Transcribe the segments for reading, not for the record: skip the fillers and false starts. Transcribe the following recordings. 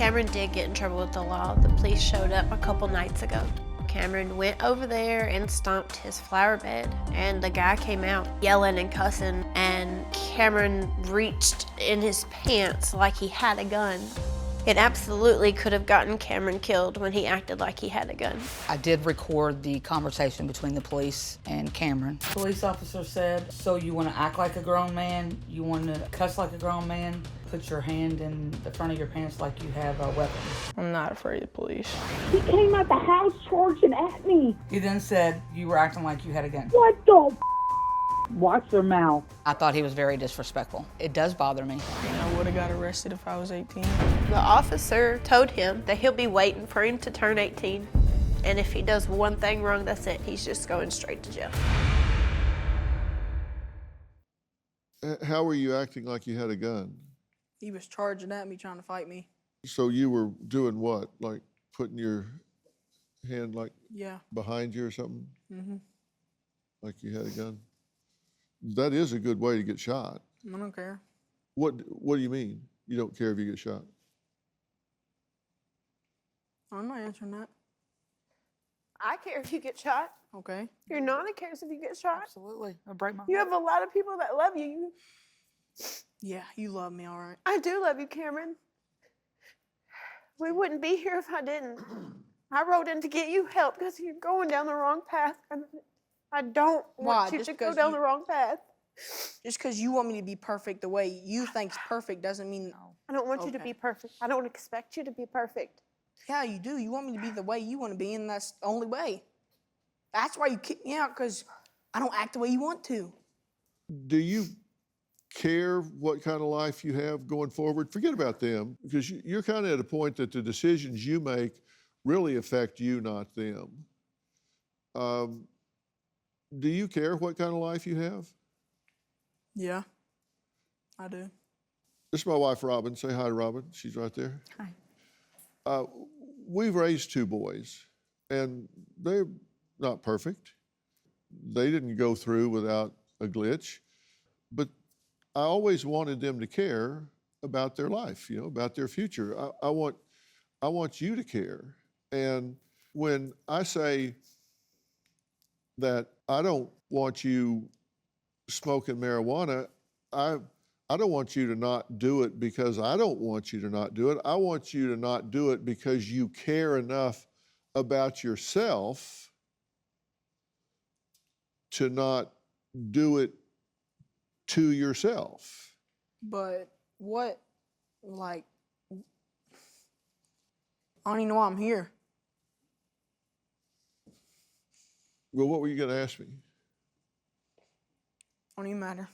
Cameron did get in trouble with the law. The police showed up a couple nights ago. Cameron went over there and stomped his flower bed, and the guy came out yelling and cussing, and Cameron reached in his pants like he had a gun. It absolutely could have gotten Cameron killed when he acted like he had a gun. I did record the conversation between the police and Cameron. The police officer said, so you want to act like a grown man? You want to cuss like a grown man? Put your hand in the front of your pants like you have a weapon. I'm not afraid of police. He came out the house charging at me. He then said you were acting like you had a gun. What the Watch their mouth. I thought he was very disrespectful. It does bother me. I would have got arrested if I was 18. The officer told him that he'll be waiting for him to turn 18. And if he does one thing wrong, that's it. He's just going straight to jail. How were you acting like you had a gun? He was charging at me, trying to fight me. So you were doing what? Like putting your hand like behind you or something? Mm-hmm. Like you had a gun? That is a good way to get shot. I don't care. What do you mean? You don't care if you get shot? I'm not answering that. I care if you get shot. Okay. Your nana cares if you get shot. Absolutely. I'll break my You have a lot of people that love you. Yeah, you love me, all right. I do love you, Cameron. We wouldn't be here if I didn't. I wrote in to get you help because you're going down the wrong path. I don't want you to go down the wrong path. Just because you want me to be perfect the way you think's perfect doesn't mean... I don't want you to be perfect. I don't expect you to be perfect. Yeah, you do. You want me to be the way you want to be, and that's the only way. That's why you kick me out, because I don't act the way you want to. Do you care what kind of life you have going forward? Forget about them, because you're kind of at a point that the decisions you make really affect you, not them. Do you care what kind of life you have? Yeah, I do. This is my wife, Robin. Say hi to Robin. She's right there. Hi. We've raised two boys, and they're not perfect. They didn't go through without a glitch, but I always wanted them to care about their life, about their future. I want you to care. And when I say that I don't want you smoking marijuana, I don't want you to not do it because I don't want you to not do it. I want you to not do it because you care enough about yourself to not do it to yourself. But what, I don't even know why I'm here. Well, what were you going to ask me? Don't even matter.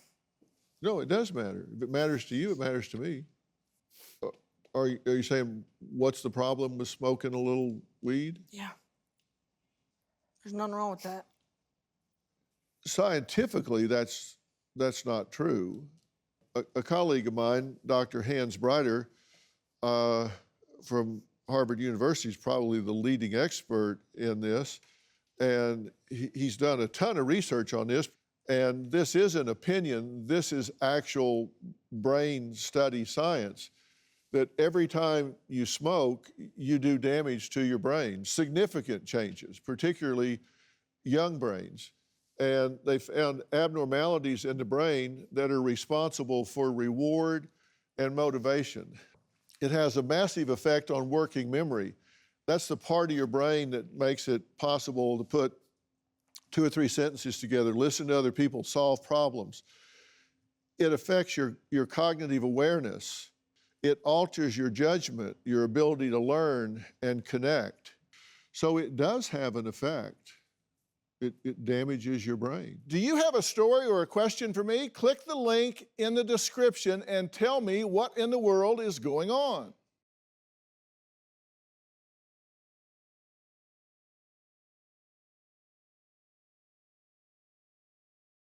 No, it does matter. If it matters to you, it matters to me. Are you saying, what's the problem with smoking a little weed? Yeah. There's nothing wrong with that. Scientifically, that's not true. A colleague of mine, Dr. Hans Breiter, from Harvard University, is probably the leading expert in this, and he's done a ton of research on this. And this isn't opinion, this is actual brain study science, that every time you smoke, you do damage to your brain, significant changes, particularly young brains. And they found abnormalities in the brain that are responsible for reward and motivation. It has a massive effect on working memory. That's the part of your brain that makes it possible to put 2 or 3 sentences together, listen to other people, solve problems. It affects your cognitive awareness. It alters your judgment, your ability to learn and connect. So it does have an effect. It damages your brain. Do you have a story or a question for me? Click the link in the description and tell me what in the world is going on.